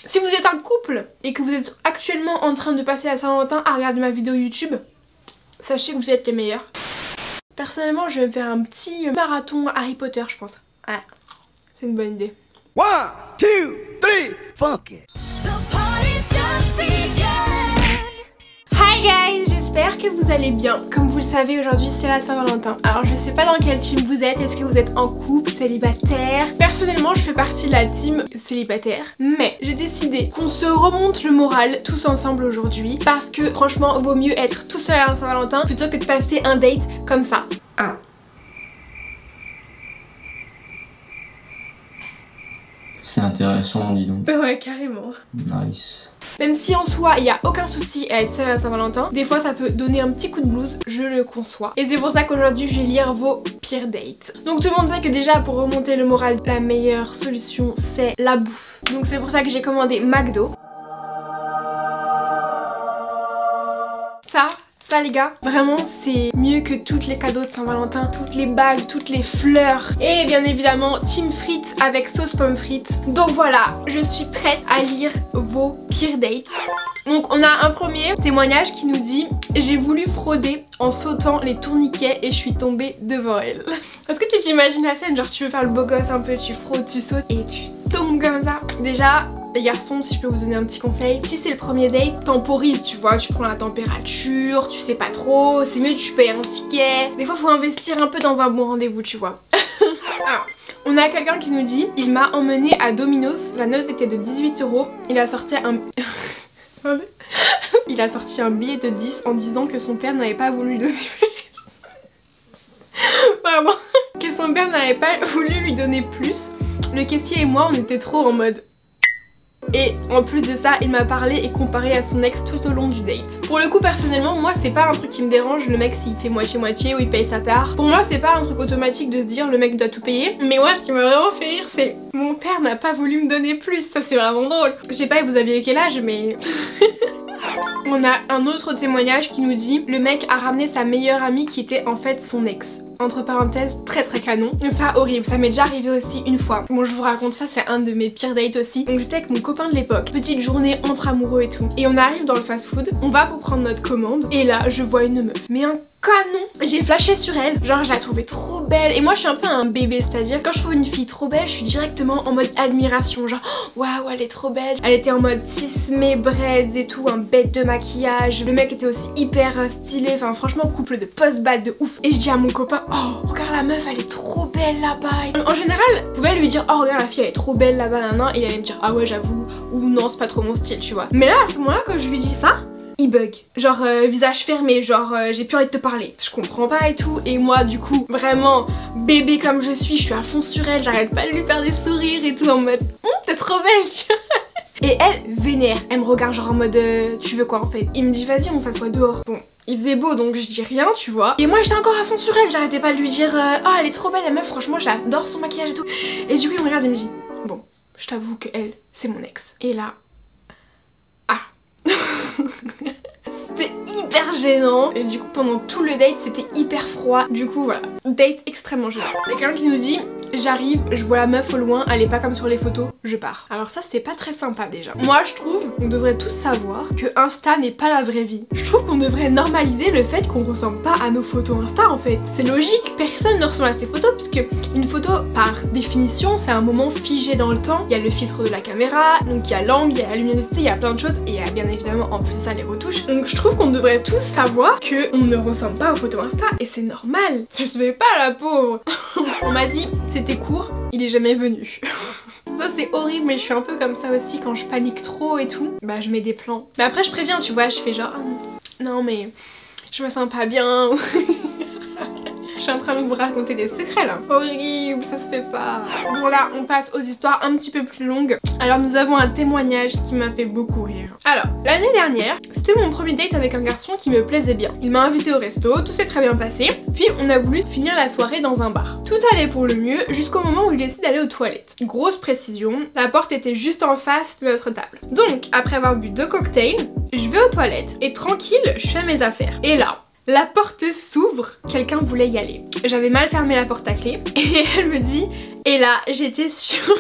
Si vous êtes un couple et que vous êtes actuellement en train de passer la Saint-Valentin à regarder ma vidéo YouTube, sachez que vous êtes les meilleurs. Personnellement, je vais me faire un petit marathon Harry Potter, je pense. Ouais, c'est une bonne idée. 1, 2, 3, fuck it. Hi guys, j'espère que vous allez bien. Comme vous le savez, aujourd'hui c'est la Saint-Valentin. Alors je sais pas dans quelle team vous êtes, est-ce que vous êtes en couple, célibataire? Personnellement je fais partie de la team célibataire, mais j'ai décidé qu'on se remonte le moral tous ensemble aujourd'hui, parce que franchement vaut mieux être tout seul à la Saint-Valentin plutôt que de passer un date comme ça. C'est intéressant, dis donc. Ouais, carrément. Nice. Même si en soi il n'y a aucun souci à être seule à la Saint-Valentin, des fois ça peut donner un petit coup de blues, je le conçois. Et c'est pour ça qu'aujourd'hui je vais lire vos pires dates. Donc tout le monde sait que déjà pour remonter le moral, la meilleure solution c'est la bouffe. Donc c'est pour ça que j'ai commandé McDo. Ça les gars, vraiment c'est mieux que tous les cadeaux de Saint-Valentin, toutes les bagues, toutes les fleurs. Et bien évidemment team frites avec sauce pomme frites. Donc voilà, je suis prête à lire vos pires dates. Donc on a un premier témoignage qui nous dit: j'ai voulu frauder en sautant les tourniquets et je suis tombée devant elle. Est-ce que tu t'imagines la scène, genre tu veux faire le beau gosse un peu, tu fraudes, tu sautes et tu tombes comme ça? Déjà les garçons, si je peux vous donner un petit conseil, si c'est le premier date, temporise, tu vois, tu prends la température, tu sais pas trop, c'est mieux tu payes un ticket. Des fois faut investir un peu dans un bon rendez-vous, tu vois. Alors, on a quelqu'un qui nous dit: il m'a emmené à Domino's, la note était de 18 €, il a sorti un... il a sorti un billet de 10 en disant que son père n'avait pas voulu lui donner plus. Pardon. Que son père n'avait pas voulu lui donner plus. Le caissier et moi on était trop en mode... Et en plus de ça, il m'a parlé et comparé à son ex tout au long du date. Pour le coup personnellement, moi c'est pas un truc qui me dérange, le mec s'il fait moitié-moitié ou il paye sa part. Pour moi c'est pas un truc automatique de se dire le mec doit tout payer. Mais moi ce qui m'a vraiment fait rire c'est: mon père n'a pas voulu me donner plus. Ça c'est vraiment drôle. Je sais pas vous aviez quel âge mais... On a un autre témoignage qui nous dit: le mec a ramené sa meilleure amie qui était en fait son ex. Entre parenthèses, très canon. Ça horrible, ça m'est déjà arrivé aussi une fois. Bon je vous raconte ça, c'est un de mes pires dates aussi. Donc j'étais avec mon copain de l'époque, petite journée entre amoureux et tout. Et on arrive dans le fast food, on va pour prendre notre commande. Et là je vois une meuf, mais un canon. J'ai flashé sur elle, genre je la trouvais trop belle. Et moi je suis un peu un bébé, c'est-à-dire quand je trouve une fille trop belle, je suis directement en mode admiration. Genre waouh elle est trop belle. Elle était en mode cismé, braids et tout, un bête de maquillage. Le mec était aussi hyper stylé, enfin franchement couple de post-bad de ouf. Et je dis à mon copain: oh regarde la meuf elle est trop belle là-bas. En général je pouvais lui dire: oh regarde la fille elle est trop belle là-bas nan, et il allait me dire: ah ouais j'avoue, ou non c'est pas trop mon style, tu vois. Mais là à ce moment là quand je lui dis ça, il bug, genre visage fermé, genre j'ai plus envie de te parler, je comprends pas et tout. Et moi du coup vraiment bébé comme je suis à fond sur elle, j'arrête pas de lui faire des sourires et tout en mode t'es trop belle tu vois. Et elle vénère, elle me regarde genre en mode tu veux quoi en fait. Il me dit: vas-y on s'assoit dehors. Bon il faisait beau donc je dis rien tu vois. Et moi j'étais encore à fond sur elle, j'arrêtais pas de lui dire oh elle est trop belle la meuf, franchement j'adore son maquillage et tout. Et du coup il me regarde et me dit: bon je t'avoue que elle c'est mon ex. Et là c'était hyper gênant. Et du coup pendant tout le date c'était hyper froid. Du coup voilà, date extrêmement gênant. Il y a quelqu'un qui nous dit: j'arrive, je vois la meuf au loin, elle est pas comme sur les photos, je pars. Alors ça c'est pas très sympa déjà. Moi je trouve qu'on devrait tous savoir que Insta n'est pas la vraie vie. Je trouve qu'on devrait normaliser le fait qu'on ressemble pas à nos photos Insta en fait. C'est logique, personne ne ressemble à ses photos puisque une photo par définition c'est un moment figé dans le temps. Il y a le filtre de la caméra, donc il y a l'angle, il y a la luminosité, il y a plein de choses et il y a bien évidemment en plus de ça les retouches. Donc je trouve qu'on devrait tous savoir qu'on ne ressemble pas aux photos Insta et c'est normal. Ça se fait pas la pauvre. On m'a dit c'était court, il est jamais venu. Ça c'est horrible mais je suis un peu comme ça aussi quand je panique trop et tout. Bah je mets des plans. Mais après je préviens tu vois, je fais genre non mais je me sens pas bien. Je suis en train de vous raconter des secrets là. Horrible, ça se fait pas. Bon là on passe aux histoires un petit peu plus longues. Alors nous avons un témoignage qui m'a fait beaucoup rire. Alors l'année dernière c'était mon premier date avec un garçon qui me plaisait bien. Il m'a invité au resto, tout s'est très bien passé. Puis on a voulu finir la soirée dans un bar. Tout allait pour le mieux jusqu'au moment où il décide d'aller aux toilettes. Grosse précision, la porte était juste en face de notre table. Donc après avoir bu 2 cocktails, je vais aux toilettes et tranquille je fais mes affaires. Et là la porte s'ouvre, quelqu'un voulait y aller. J'avais mal fermé la porte à clé et elle me dit, et là j'étais sûre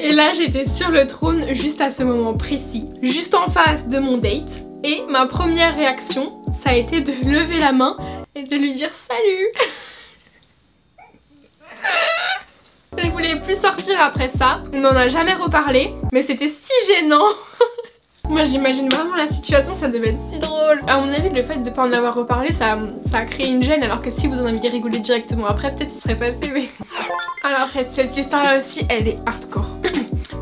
Et là j'étais sur le trône juste à ce moment précis, juste en face de mon date. Et ma première réaction, ça a été de lever la main et de lui dire salut. Je voulais plus sortir après ça, on n'en a jamais reparlé, mais c'était si gênant. Moi j'imagine vraiment la situation, ça devait être si drôle. À mon avis le fait de ne pas en avoir reparlé ça a créé une gêne, alors que si vous en aviez rigolé directement après peut-être ça serait passé mais... Alors cette histoire là aussi elle est hardcore.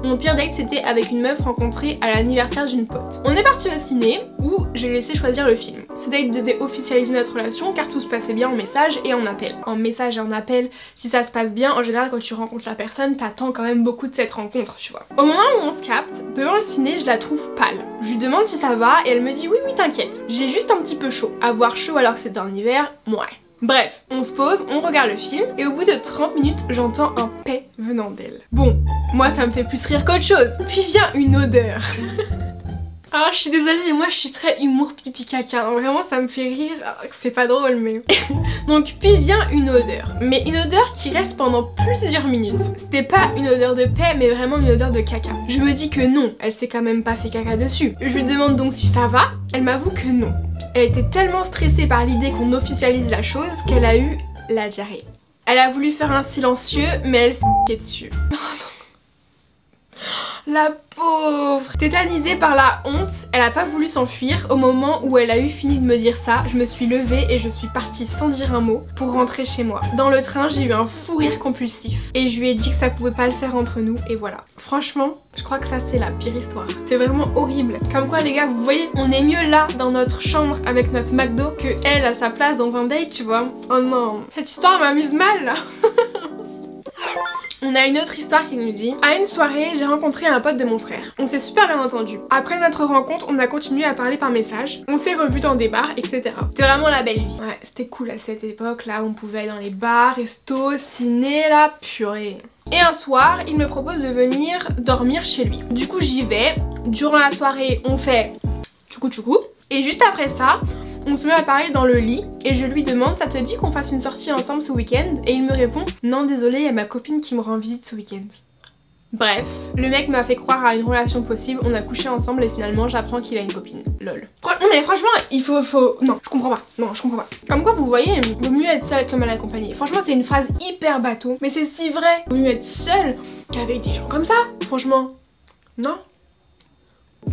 Mon pire date c'était avec une meuf rencontrée à l'anniversaire d'une pote. On est parti au ciné où j'ai laissé choisir le film. Ce date devait officialiser notre relation car tout se passait bien en message et en appel. En message et en appel, si ça se passe bien, en général quand tu rencontres la personne, t'attends quand même beaucoup de cette rencontre, tu vois. Au moment où on se capte, devant le ciné, je la trouve pâle. Je lui demande si ça va et elle me dit oui t'inquiète. J'ai juste un petit peu chaud. Avoir chaud alors que c'est en hiver, ouais. Bref, on se pose, on regarde le film et au bout de 30 minutes, j'entends un paix venant d'elle. Bon, moi ça me fait plus rire qu'autre chose. Puis vient une odeur. Alors je suis désolée mais moi je suis très humour pipi caca, vraiment ça me fait rire, c'est pas drôle mais... Donc puis vient une odeur, mais une odeur qui reste pendant plusieurs minutes. C'était pas une odeur de paix mais vraiment une odeur de caca. Je me dis que non, elle s'est quand même pas fait caca dessus. Je lui demande donc si ça va, elle m'avoue que non. Elle était tellement stressée par l'idée qu'on officialise la chose qu'elle a eu la diarrhée. Elle a voulu faire un silencieux mais elle s'est dessus. La pauvre! Tétanisée par la honte, elle a pas voulu s'enfuir. Au moment où elle a eu fini de me dire ça, je me suis levée et je suis partie sans dire un mot pour rentrer chez moi. Dans le train, j'ai eu un fou rire compulsif et je lui ai dit que ça pouvait pas le faire entre nous et voilà. Franchement, je crois que ça c'est la pire histoire. C'est vraiment horrible. Comme quoi les gars, vous voyez, on est mieux là dans notre chambre avec notre McDo que elle à sa place dans un date, tu vois. Oh non, cette histoire m'a mise mal là. On a une autre histoire qui nous dit: à une soirée, j'ai rencontré un pote de mon frère. On s'est super bien entendu. Après notre rencontre, on a continué à parler par message. On s'est revus dans des bars, etc. C'était vraiment la belle vie. Ouais, c'était cool à cette époque là, on pouvait aller dans les bars, restos, ciné, la purée. Et un soir, il me propose de venir dormir chez lui. Du coup, j'y vais. Durant la soirée, on fait tchoukou tchoukou. Et juste après ça, on se met à parler dans le lit et je lui demande: ça te dit qu'on fasse une sortie ensemble ce week-end? Et il me répond: non désolé, il y a ma copine qui me rend visite ce week-end. Bref, le mec m'a fait croire à une relation possible, on a couché ensemble et finalement j'apprends qu'il a une copine. Lol. Non mais franchement, il faut... Non, je comprends pas. Non, je comprends pas. Comme quoi, vous voyez, il vaut mieux être seule que mal accompagnée. Franchement, c'est une phrase hyper bateau, mais c'est si vrai. Il vaut mieux être seule qu'avec des gens comme ça. Franchement, non.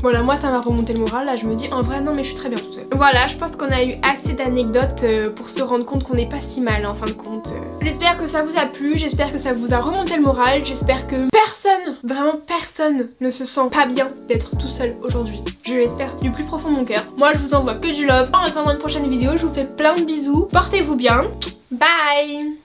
Voilà, moi ça m'a remonté le moral, là je me dis en vrai non mais je suis très bien toute seule. Voilà, je pense qu'on a eu assez d'anecdotes pour se rendre compte qu'on n'est pas si mal en fin de compte. J'espère que ça vous a plu, j'espère que ça vous a remonté le moral, j'espère que personne, vraiment personne ne se sent pas bien d'être tout seul aujourd'hui. Je l'espère du plus profond de mon cœur. Moi je vous envoie que du love. En attendant une prochaine vidéo, je vous fais plein de bisous, portez-vous bien, bye.